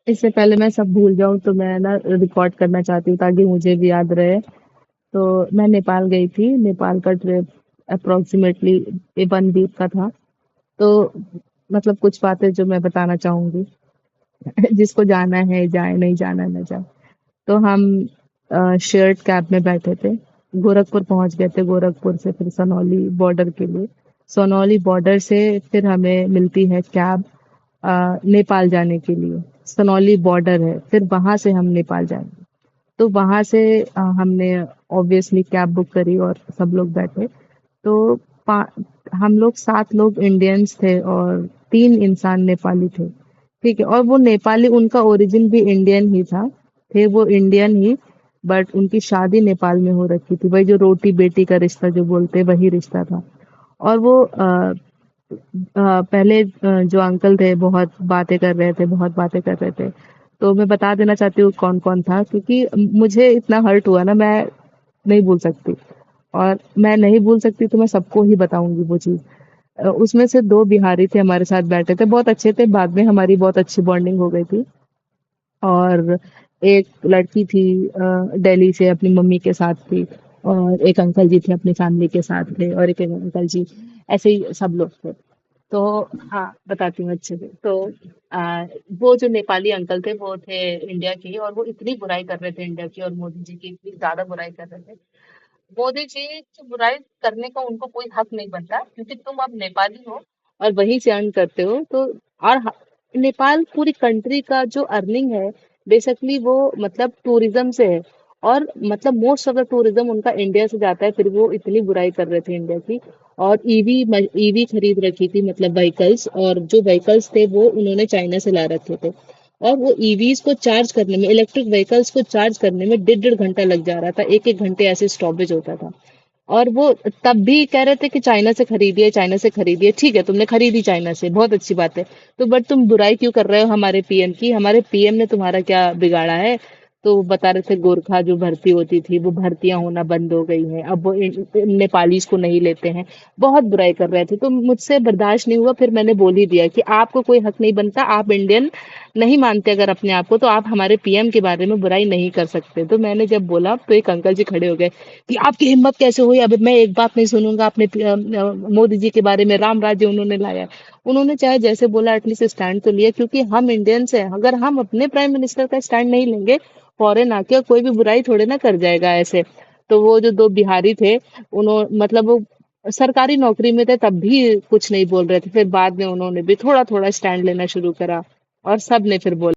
इससे पहले मैं सब भूल जाऊं तो मैं ना रिकॉर्ड करना चाहती हूँ ताकि मुझे भी याद रहे। तो मैं नेपाल गई थी। नेपाल का ट्रिप अप्रोक्सीमेटली 1 वीक का था। तो मतलब कुछ बातें जो मैं बताना चाहूंगी। जिसको जाना है जाए, नहीं जाना न जाए। तो हम शेयर्ड कैब में बैठे थे। गोरखपुर पहुंच गए थे। गोरखपुर से फिर सनौली बॉर्डर के लिए। सनौली बॉर्डर से फिर हमें मिलती है कैब नेपाल जाने के लिए। सनौली बॉर्डर है, फिर वहां से हम नेपाल जाएंगे। तो वहां से हमने ऑब्वियसली कैब बुक करी और सब लोग बैठे। तो हम लोग 7 लोग इंडियंस थे और 3 इंसान नेपाली थे। ठीक है, और वो नेपाली, उनका ओरिजिन भी इंडियन ही था। थे वो इंडियन ही, बट उनकी शादी नेपाल में हो रखी थी। वही जो रोटी बेटी का रिश्ता जो बोलते हैं, वही रिश्ता था। और वो पहले जो अंकल थे बहुत बातें कर रहे थे, बहुत बातें कर रहे थे। तो मैं बता देना चाहती हूँ कौन कौन था, क्योंकि मुझे इतना हर्ट हुआ ना, मैं नहीं भूल सकती। और मैं नहीं भूल सकती तो मैं सबको ही बताऊंगी वो चीज। उसमें से 2 बिहारी थे हमारे साथ बैठे थे, बहुत अच्छे थे। बाद में हमारी बहुत अच्छी बॉन्डिंग हो गई थी। और एक लड़की थी दिल्ली से, अपनी मम्मी के साथ थी। और एक अंकल जी थे, अपनी फैमिली के साथ थे। और एक अंकल जी, ऐसे ही सब लोग थे। तो हाँ, बताती हूँ अच्छे से। तो आ, वो जो नेपाली अंकल थे वो थे इंडिया के ही, और वो इतनी बुराई कर रहे थे इंडिया की और मोदी जी की, इतनी ज्यादा बुराई कर रहे थे। मोदी जी की बुराई करने का उनको कोई हक नहीं बनता, क्योंकि तुम अब नेपाली हो और वहीं से अर्न करते हो। तो और नेपाल पूरी कंट्री का जो अर्निंग है, बेसिकली वो मतलब टूरिज्म से है। और मतलब मोस्ट ऑफ द टूरिज्म उनका इंडिया से जाता है। फिर वो इतनी बुराई कर रहे थे इंडिया की। और ईवी खरीद रखी थी, मतलब व्हीकल्स। और जो व्हीकल्स थे वो उन्होंने चाइना से ला रखे थे। और वो ईवीज को चार्ज करने में, इलेक्ट्रिक व्हीकल्स को चार्ज करने में 1.5 घंटा लग जा रहा था। 1-1 घंटे ऐसे स्टॉपेज होता था। और वो तब भी कह रहे थे कि चाइना से खरीदिए, चाइना से खरीदिए। ठीक है, तुमने खरीदी चाइना से, बहुत अच्छी बात है। तो बट तुम बुराई क्यों कर रहे हो हमारे पीएम की? हमारे पीएम ने तुम्हारा क्या बिगाड़ा है? तो वो बता रहे थे गोरखा जो भर्ती होती थी वो भर्तियां होना बंद हो गई हैं, अब वो नेपालीज को नहीं लेते हैं। बहुत बुराई कर रहे थे, तो मुझसे बर्दाश्त नहीं हुआ। फिर मैंने बोल ही दिया कि आपको कोई हक नहीं बनता, आप इंडियन नहीं मानते अगर अपने आप को, तो आप हमारे पीएम के बारे में बुराई नहीं कर सकते। तो मैंने जब बोला तो एक अंकल जी खड़े हो गए कि आपकी हिम्मत कैसे हुई, अब मैं एक बात नहीं सुनूंगा। आपने मोदी जी के बारे में राम राज्य उन्होंने लाया है। उन्होंने चाहे जैसे बोला, एटलीस्ट स्टैंड तो लिया, क्योंकि हम इंडियंस हैं। अगर हम अपने प्राइम मिनिस्टर का स्टैंड नहीं लेंगे, फॉरेन आके कोई भी बुराई थोड़े ना कर जाएगा ऐसे। तो वो जो 2 बिहारी थे, उन्होंने मतलब वो सरकारी नौकरी में थे तब भी कुछ नहीं बोल रहे थे। फिर बाद में उन्होंने भी थोड़ा थोड़ा स्टैंड लेना शुरू करा और सब ने फिर बोला।